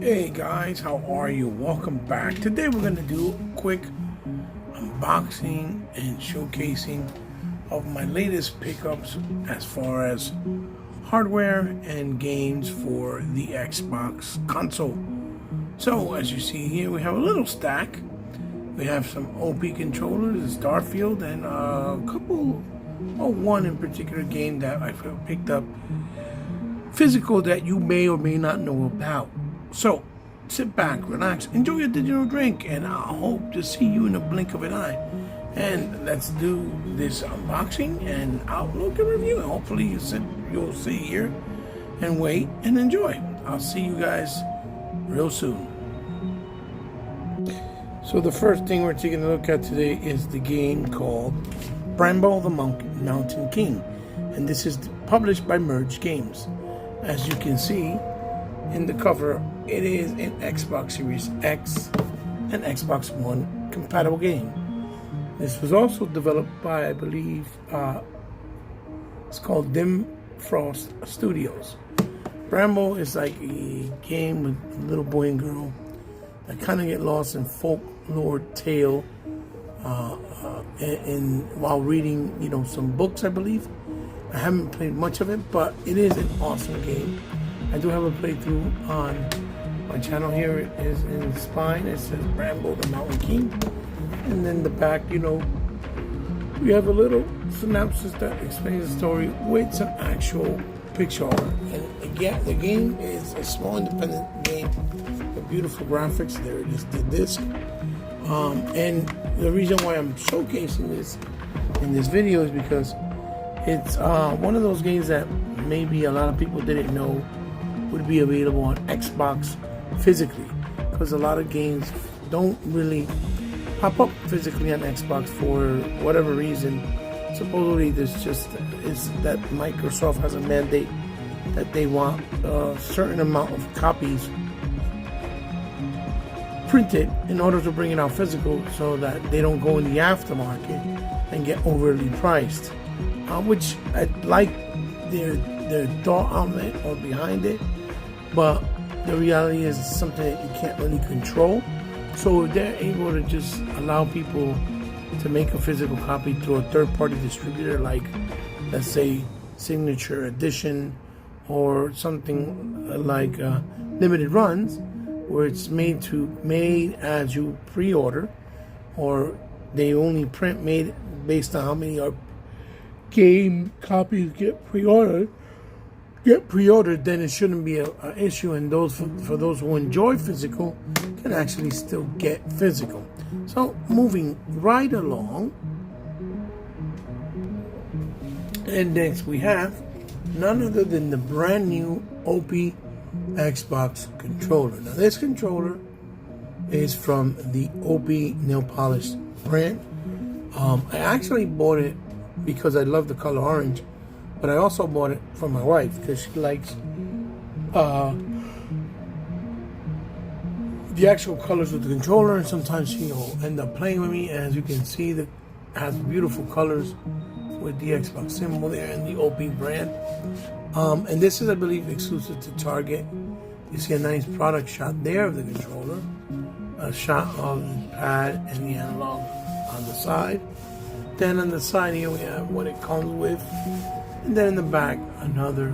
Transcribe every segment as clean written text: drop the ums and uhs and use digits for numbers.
Hey guys, how are you? Welcome back. Today we're going to do a quick unboxing and showcasing of my latest pickups as far as hardware and games for the Xbox console. So as you see here, we have a little stack. We have some O.P.I controllers, starfield, and a couple, one in particular game that I picked up physical that you may or may not know about. So sit back, relax, enjoy your digital drink, and I hope to see you in a blink of an eye. And let's do this unboxing and outlook and review. And hopefully you'll sit here and wait and enjoy. I'll see you guys real soon. So the first thing we're taking a look at today is the game called Bramble the Mountain King. And this is published by Merge Games. As you can see in the cover, it is an Xbox Series X and Xbox One compatible game. This was also developed by, I believe, it's called Dim Frost Studios. Bramble is like a game with a little boy and girl that kind of get lost in folklore tale while reading, some books, I believe. I haven't played much of it, but it is an awesome game. I do have a playthrough on my channel here. It is in the spine. It says Bramble the Mountain King. And then the back, we have a little synopsis that explains the story with some actual picture art. And again, the game is a small independent game with beautiful graphics. There it is, the disc. And the reason why I'm showcasing this in this video is because it's one of those games that maybe a lot of people didn't know would be available on Xbox physically, because a lot of games don't really pop up physically on Xbox for whatever reason. Supposedly it's that Microsoft has a mandate that they want a certain amount of copies printed in order to bring it out physical, so that they don't go in the aftermarket and get overly priced, which I like their thought on it or behind it. But the reality is it's something that you can't really control. So if they're able to just allow people to make a physical copy through a third-party distributor, like, let's say, Signature Edition or something like Limited Runs, where it's made as you pre-order, or they only made based on how many game copies get pre-ordered, then it shouldn't be an issue, and for those who enjoy physical can actually still get physical. So moving right along, and next we have none other than the brand new O.P.I Xbox controller. Now this controller is from the O.P.I nail polish brand. I actually bought it because I love the color orange, but I also bought it for my wife because she likes the actual colors of the controller, and sometimes she'll end up playing with me. And as you can see, that has beautiful colors with the Xbox symbol there and the O.P.I brand. And this is, I believe, exclusive to Target. You see a nice product shot there of the controller, a shot of the pad and the analog on the side. Then on the side here we have what it comes with, and then in the back another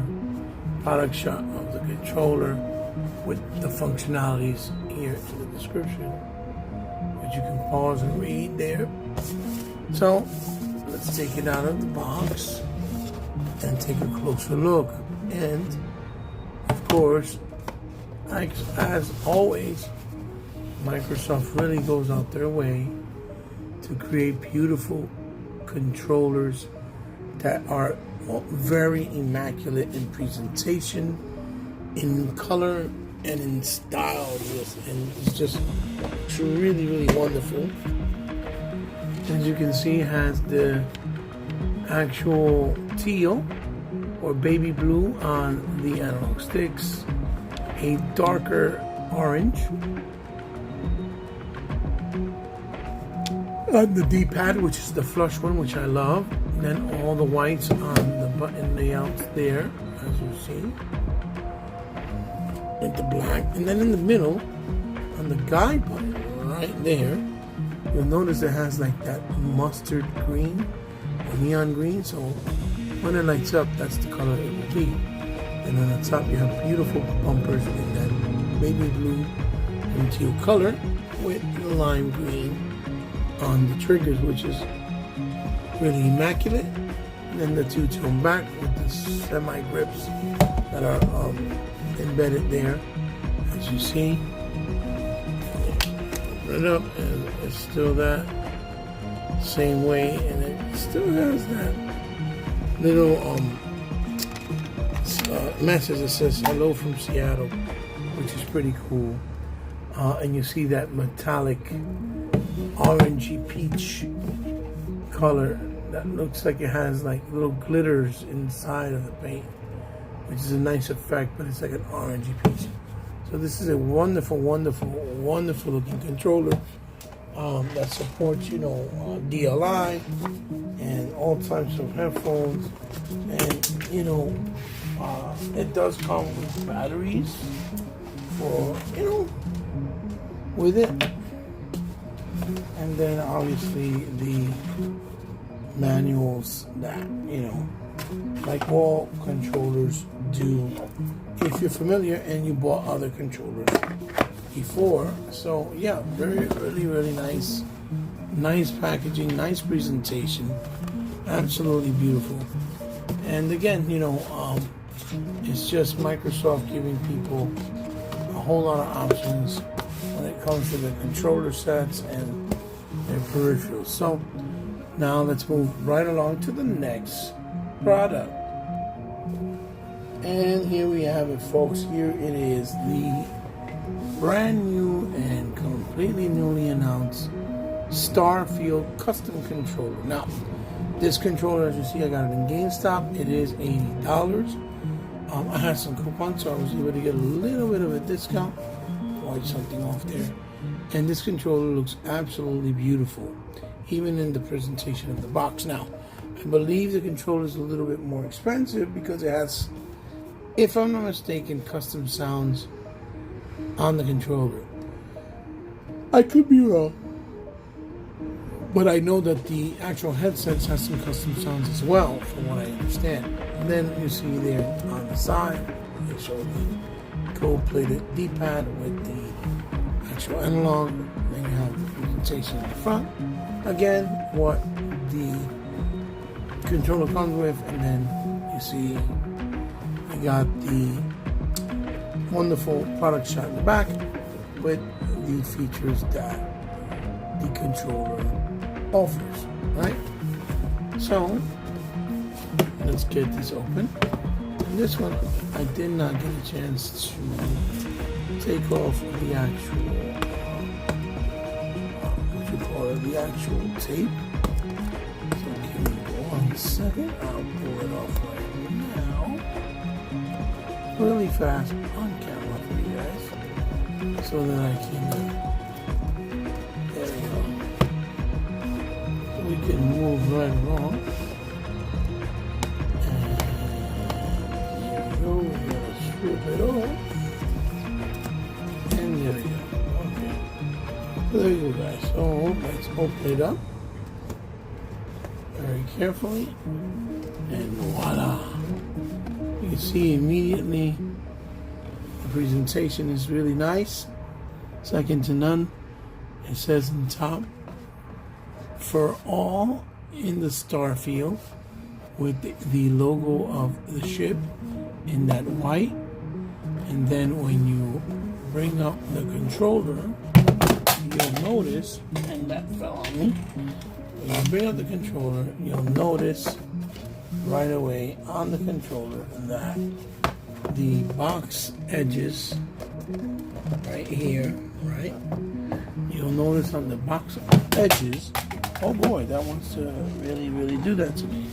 product shot of the controller with the functionalities here in the description, which you can pause and read there. So let's take it out of the box and take a closer look. And of course, as always, Microsoft really goes out their way to create beautiful controllers that are very immaculate in presentation, in color, and in style. And it's really wonderful. As you can see, it has the actual teal or baby blue on the analog sticks, a darker orange on the D-pad, which is the flush one, which I love. And then all the whites on the button layouts there, as you see. with the black, and then in the middle, on the guide button, right there, you'll notice it has like that mustard green, or neon green. So when it lights up, that's the color it will be. And on the top, you have beautiful bumpers in that baby blue and teal color with the lime green on the triggers, which is really immaculate. And then the two-tone back with the semi-grips that are embedded there, as you see. Open it up, and it's still that same way, and it still has that little message that says "Hello from Seattle," which is pretty cool. And you see that metallic orangey peach color that looks like it has like little glitters inside of the paint, which is a nice effect, but it's like an orangey peach. So this is a wonderful, wonderful, wonderful looking controller that supports, DLI and all types of headphones. And, it does come with batteries for, with it. And then obviously the manuals that, like all controllers do, if you're familiar and you bought other controllers before. So yeah, really nice packaging, nice presentation, absolutely beautiful. And again, it's just Microsoft giving people a whole lot of options when it comes to the controller sets and their peripherals. So now let's move right along to the next product. And here we have it, folks. Here it is, the brand new and completely newly announced Starfield custom controller. Now, this controller, as you see, I got it in GameStop. It is $80. I had some coupons, so I was able to get a little bit of a discount. Wipe something off there. And this controller looks absolutely beautiful, even in the presentation of the box. Now, I believe the controller is a little bit more expensive because it has, if I'm not mistaken, custom sounds on the controller. I could be wrong, but I know that the actual headsets has some custom sounds as well, from what I understand. And then you see there on the side, they show the gold-plated D-pad with the actual analog. Then you have the presentation in the front. Again, what the controller comes with, and then you see you got the wonderful product shot in the back with the features that the controller offers, right? So let's get this open. And this one, I did not get a chance to take off the actual, the actual tape. So give me 1 second. I'll pull it off right now, really fast on camera for you guys, so that I can. There we go. We can move right along. And here we go. We're gonna strip it off. And there we go. Okay. So there you go, guys. So let's open it up very carefully. And voila. You can see immediately the presentation is really nice. Second to none. It says on top, "For all in the Starfield," with the logo of the ship in that white. And then when you bring up the controller, you'll notice, and that fell on me, when you bring up the controller, you'll notice right away on the controller that the box edges right here, right? You'll notice on the box edges, oh boy, that wants to really do that to me.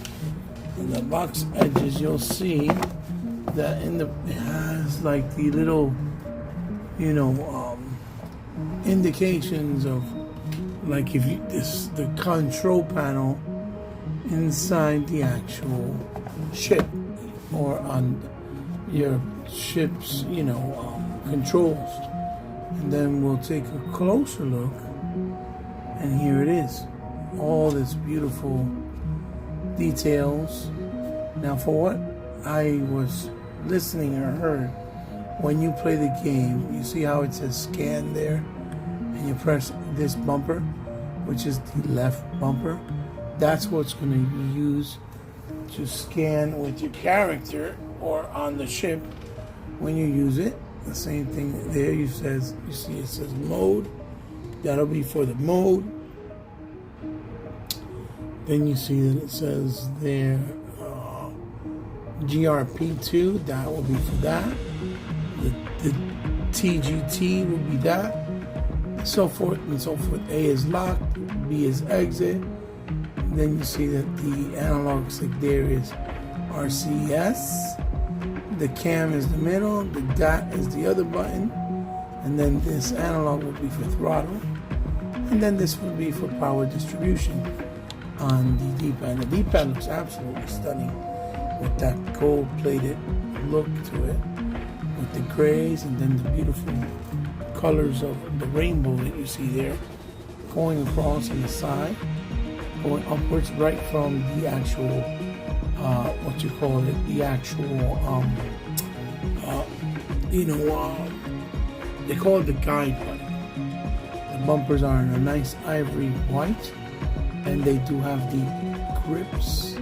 On the box edges, you'll see that it has like the little, indications of, like, if you the control panel inside the actual ship, or on your ship's controls. And then we'll take a closer look, and here it is. All this beautiful details. Now, for what I was listening or heard, when you play the game, you see how it says scan there, and you press this bumper, which is the left bumper. That's what's going to be used to scan with your character or on the ship when you use it. The same thing there. You see it says mode. That'll be for the mode. Then you see that it says there GRP2. That will be for that. The TGT will be that. So forth and so forth. A is locked. B is exit. And then you see that the analog stick there is RCS. The cam is the middle, the dot is the other button, and then this analog will be for throttle, and then this will be for power distribution on the D-pad. The D-pad looks absolutely stunning with that gold-plated look to it, with the grays and then the beautiful colors of the rainbow that you see there going across on the side, going upwards right from the actual what you call it, the actual, they call it the guide button. The bumpers are in a nice ivory white, and they do have the grips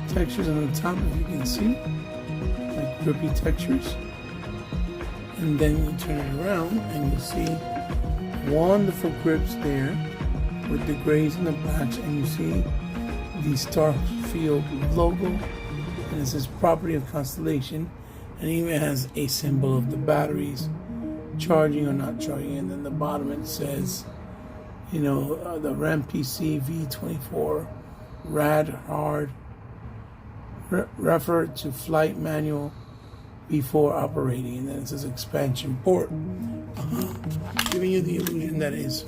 textures on the top, if you can see, like grippy textures. And then you turn it around, and you see wonderful grips there with the grays and the blacks, and you see the starfield logo, and it says property of constellation, and even has a symbol of the batteries charging or not charging. And then the bottom it says, the RAM PC V24 rad hard refer to flight manual before operating. And then it says expansion port, giving you the illusion that is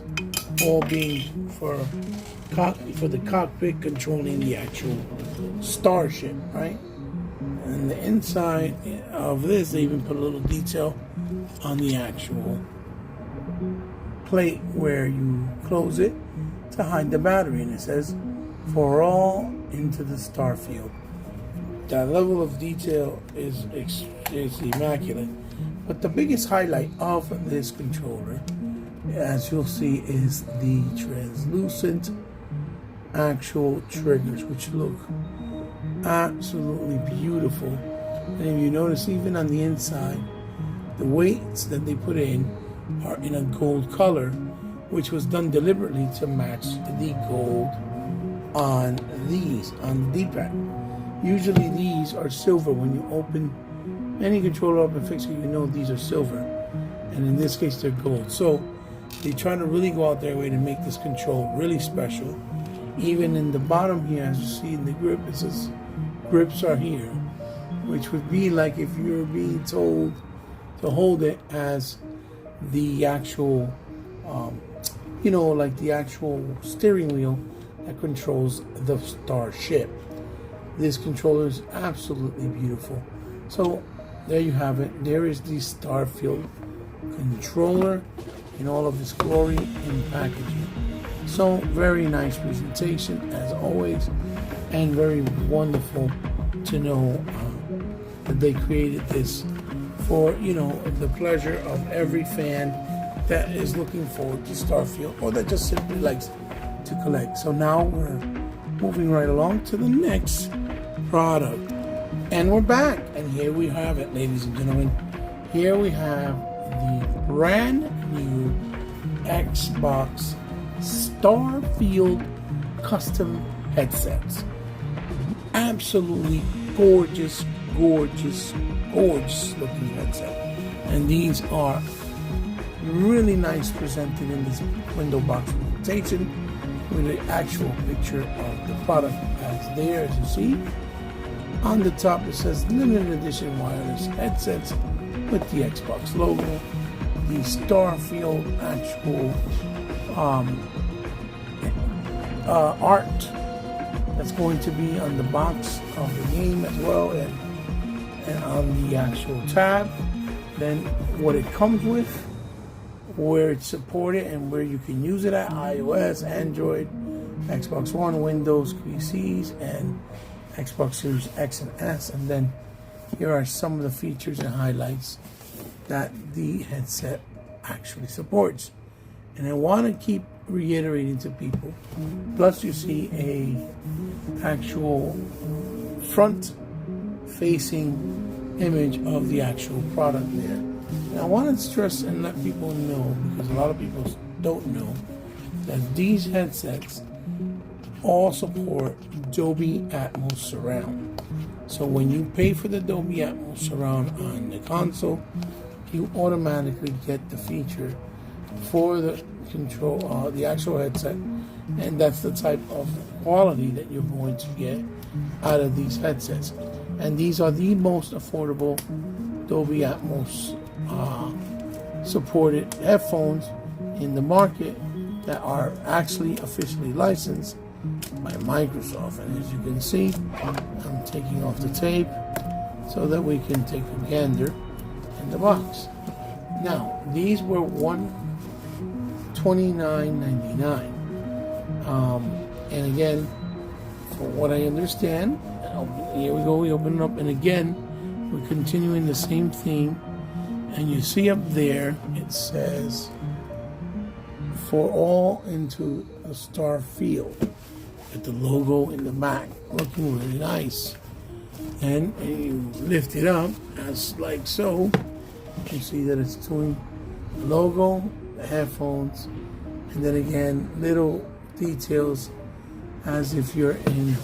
all being for the cockpit controlling the actual starship, right? And the inside of this, they even put a little detail on the actual plate where you close it to hide the battery, and it says for all into the starfield. That level of detail is immaculate. But the biggest highlight of this controller, as you'll see, is the translucent actual triggers, which look absolutely beautiful. And if you notice, even on the inside, the weights that they put in are in a gold color, which was done deliberately to match the gold on these, on the D-pad. Usually these are silver. When you open any controller up and fixture, these are silver, and in this case they're gold. So they try to really go out their way to make this control really special. Even in the bottom here, as you see in the grip, it says grips are here, which would be like if you're being told to hold it as the actual, like the actual steering wheel that controls the starship. This controller is absolutely beautiful. So there you have it. There is the Starfield controller in all of its glory in packaging. So very nice presentation as always, and very wonderful to know that they created this for the pleasure of every fan that is looking forward to Starfield, or that just simply likes to collect. So now we're moving right along to the next product, and we're back, and here we have it, ladies and gentlemen. Here we have the brand new Xbox Starfield custom headsets. Absolutely gorgeous looking headset, and these are really nice presented in this window box presentation with an actual picture of the product as there, as you see. On the top it says limited edition wireless headsets with the Xbox logo, the Starfield actual art that's going to be on the box of the game as well, and on the actual tab. then what it comes with, where it's supported, and where you can use it at: iOS, Android, Xbox One, Windows PCs, and Xbox Series X and S. And then here are some of the features and highlights that the headset actually supports. And I want to keep reiterating to people. Plus, you see a actual front-facing image of the actual product there. And I want to stress and let people know, because a lot of people don't know, that these headsets all support Dolby Atmos Surround. So when you pay for the Dolby Atmos Surround on the console, you automatically get the feature for the control, the actual headset, and that's the type of quality that you're going to get out of these headsets. And these are the most affordable Dolby Atmos supported headphones in the market that are actually officially licensed by Microsoft. And as you can see, I'm taking off the tape so that we can take a gander in the box. Now, these were $29.99. And again, from what I understand, here we go, we open it up, and again, we're continuing the same theme. And you see up there, it says, "For all into the starfield," with the logo in the back, looking really nice. And you lift it up, as like so. You see that it's doing the logo, the headphones, and then again, little details as if you're in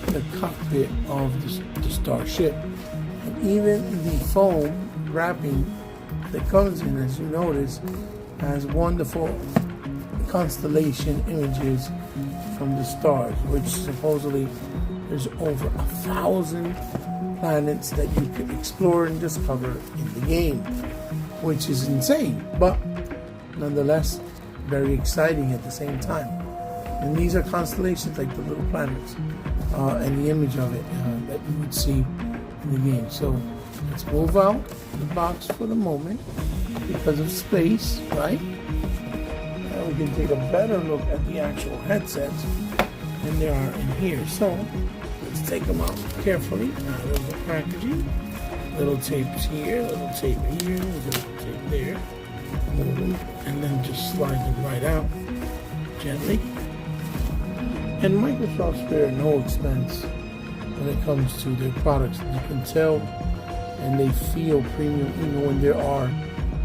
the cockpit of the starship. And even the foam wrapping that comes in, as you notice, has wonderful constellation images from the stars, which supposedly there's over 1,000 planets that you can explore and discover in the game, which is insane, but nonetheless very exciting at the same time. And these are constellations, like the little planets, and the image of it that you would see in the game. So let's move out the box for the moment because of space, right? Now we can take a better look at the actual headsets than there are in here. So let's take them out carefully out of the packaging. Little tapes here, little tape here, little tape there. Move them, and then just slide them right out gently. And Microsoft spared no expense when it comes to their products. You can tell, and they feel premium even when there are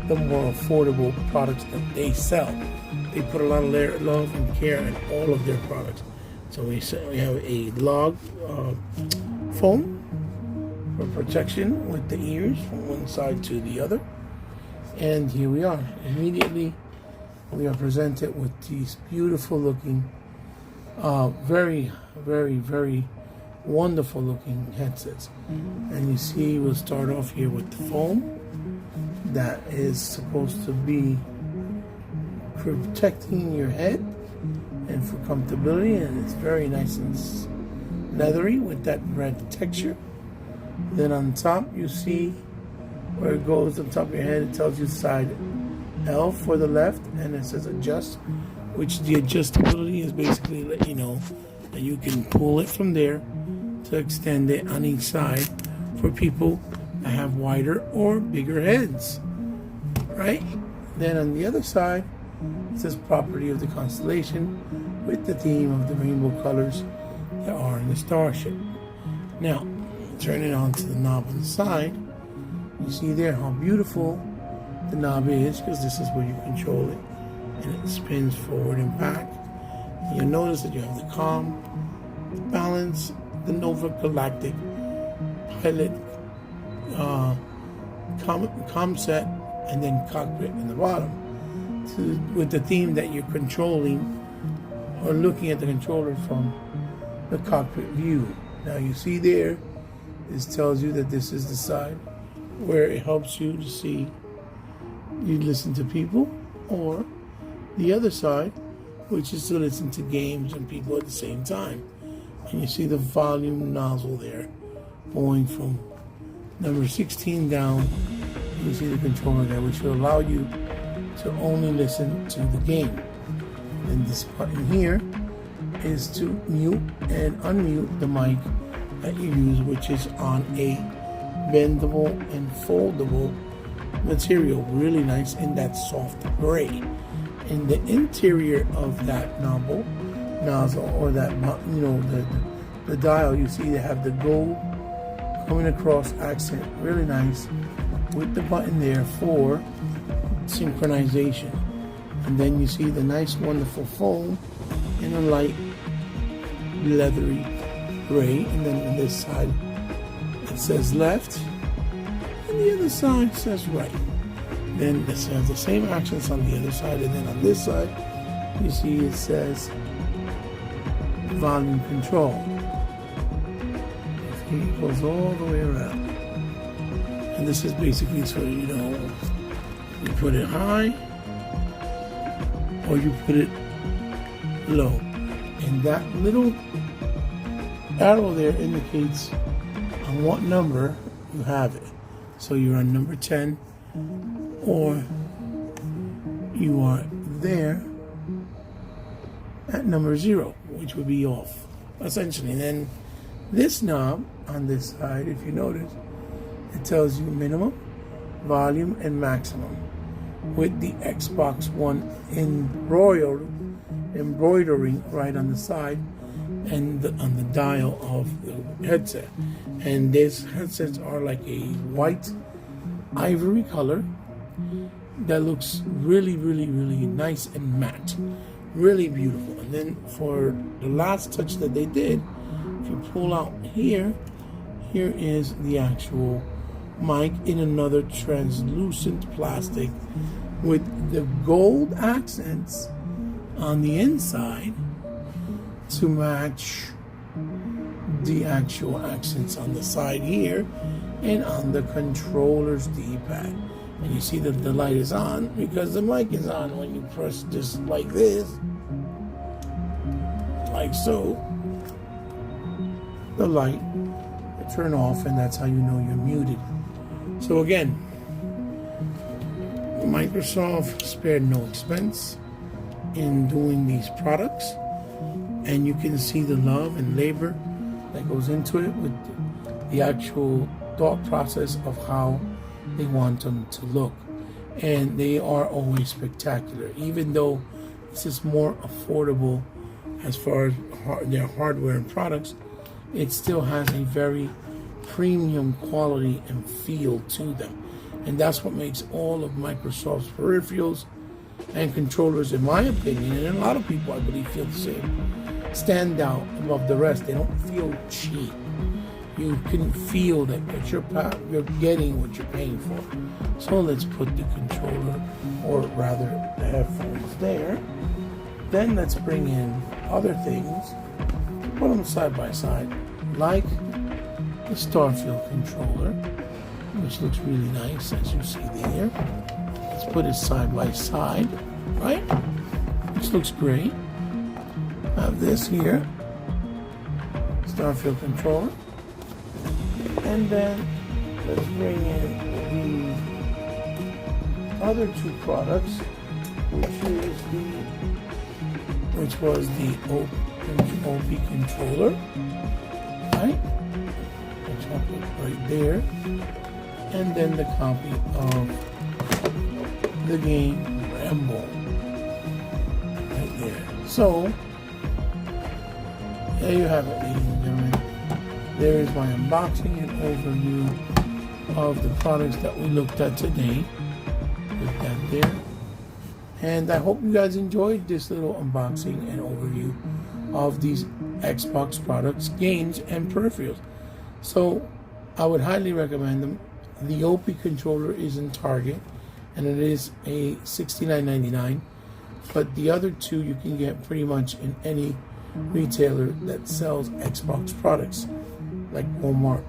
the more affordable products that they sell. They put a lot of love and care in all of their products. So we have a log foam for protection with the ears from one side to the other. And here we are. Immediately we are presented with these beautiful looking, very, very, very wonderful looking headsets. And you see, we'll start off here with the foam that is supposed to be protecting your head and for comfortability, and it's very nice and leathery with that red texture. Then on top you see where it goes on top of your head, it tells you side L for the left, and it says adjust, which the adjustability is basically let you know that you can pull it from there to extend it on each side for people that have wider or bigger heads, right? Then on the other side, it says property of the constellation with the theme of the rainbow colors that are in the starship. Now, turn it on to the knob on the side. You see there how beautiful the knob is, because this is where you control it, and it spins forward and back. And you'll notice that you have the calm, the balance, the Nova Galactic pilot, com set, and then cockpit in the bottom, with the theme that you're controlling or looking at the controller from the cockpit view. Now you see there, this tells you that this is the side where it helps you to see, you listen to people, or the other side, which is to listen to games and people at the same time. And you see the volume nozzle there going from number 16 down You see the controller there, which will allow you to only listen to the game. And this button here is to mute and unmute the mic that you use, which is on a bendable and foldable material, really nice in that soft gray. In the interior of that nozzle, or that, you know, the dial, you see they have the gold coming across accent, really nice, with the button there for synchronization. And then you see the nice, wonderful foam in a light leathery gray. And then on this side it says left, and the other side says right. Then it says the same accents on the other side, and then on this side you see it says volume control. It goes all the way around. And this is basically so you know, you put it high or you put it low. And that little arrow there indicates on what number you have it. So you're on number 10, or you are there at number 0, which would be off, essentially. And then this knob on this side, if you notice, it tells you minimum, volume, and maximum, with the Xbox One embroidering right on the side and on the dial of the headset. And these headsets are like a white ivory color that looks really, really, really nice and matte, really beautiful. And then for the last touch that they did, if you pull out here is the actual mic in another translucent plastic with the gold accents on the inside to match the actual accents on the side here and on the controller's D-pad. And you see that the light is on because the mic is on. When you press this like this, like so, the light will turn off, and that's how you know you're muted. So again, Microsoft spared no expense in doing these products, and you can see the love and labor that goes into it with the actual thought process of how they want them to look. And they are always spectacular, even though this is more affordable as far as their hardware and products. It still has a very premium quality and feel to them. And that's what makes all of Microsoft's peripherals and controllers, in my opinion, and a lot of people I believe feel the same, stand out above the rest. They don't feel cheap. You can feel that you're getting what you're paying for. So let's put the controller, or rather the headphones, there. Then let's bring in other things, put them side by side, like the Starfield controller, which looks really nice, as you see there. Let's put it side by side, right? Which looks great. I have this here, Starfield controller. And then let's bring in the other two products, which was the O.P.I controller, right? Which I'll put right there. And then the copy of the game Rambo, right there. So there you have it, ladies and gentlemen. There is my unboxing and overview of the products that we looked at today. Put that there. And I hope you guys enjoyed this little unboxing and overview of these Xbox products, games, and peripherals. So I would highly recommend them. The O.P.I controller is in Target, and it is a $69.99. But the other two you can get pretty much in any retailer that sells Xbox products, like Walmart,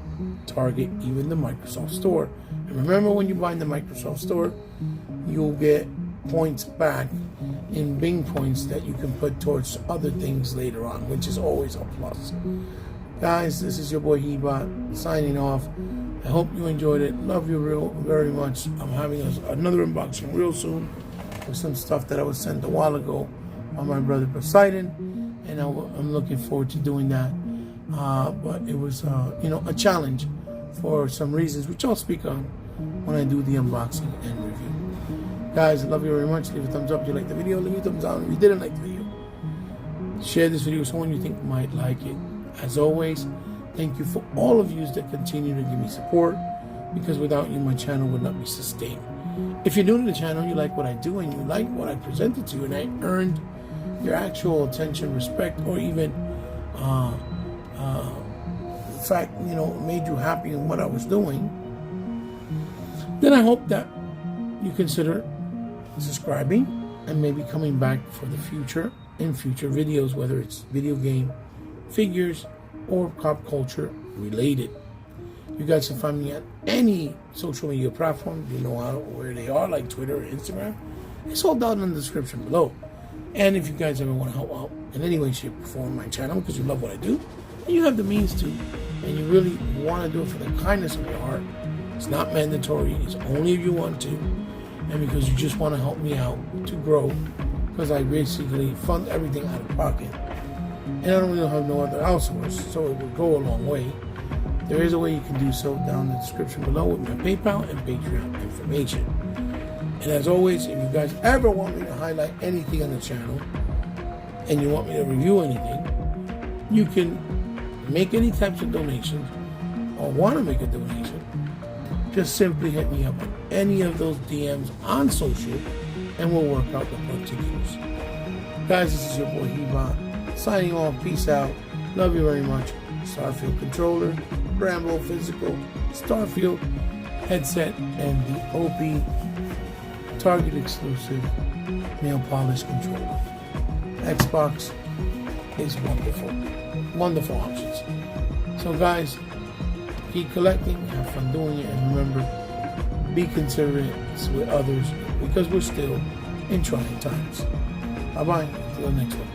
Target, even the Microsoft Store. And remember, when you buy in the Microsoft Store, you'll get points back in Bing points that you can put towards other things later on, which is always a plus. Guys, this is your boy Hebot signing off. I hope you enjoyed it. Love you very much. I'm having another unboxing real soon with some stuff that I was sent a while ago by my brother Poseidon, and I'm looking forward to doing that. But it was, a challenge for some reasons, which I'll speak on when I do the unboxing and review. Guys, I love you very much. Leave a thumbs up if you like the video. Leave a thumbs down if you didn't like the video. Share this video with someone you think might like it. As always, thank you for all of you that continue to give me support, because without you, my channel would not be sustained. If you're new to the channel, you like what I do, and you like what I presented to you, and I earned your actual attention, respect, or even the fact, made you happy in what I was doing, then I hope that you consider subscribing and maybe coming back for the future, in future videos, whether it's video game, figures, or pop culture related. You guys can find me at any social media platform. You know where they are, like Twitter or Instagram. It's all down in the description below. And if you guys ever want to help out in any way, shape, or form my channel, because you love what I do, and you have the means to, and you really want to do it for the kindness of your heart, it's not mandatory. It's only if you want to, and because you just want to help me out to grow, because I basically fund everything out of pocket, and I don't really have no other outsource, so it would go a long way. There is a way you can do so down in the description below with my PayPal and Patreon information. And as always, if you guys ever want me to highlight anything on the channel, and you want me to review anything, you can make any types of donations, or want to make a donation. Just simply hit me up on any of those DMs on social, and we'll work out the particulars. Guys, this is your boy Hebot signing off. Peace out. Love you very much. Starfield controller, Rambo physical, Starfield headset, and the O.P.I Target exclusive nail polish controller. Xbox is wonderful. Wonderful options. So guys, keep collecting, have fun doing it, and remember, be considerate with others, because we're still in trying times. Bye-bye. Until the next one.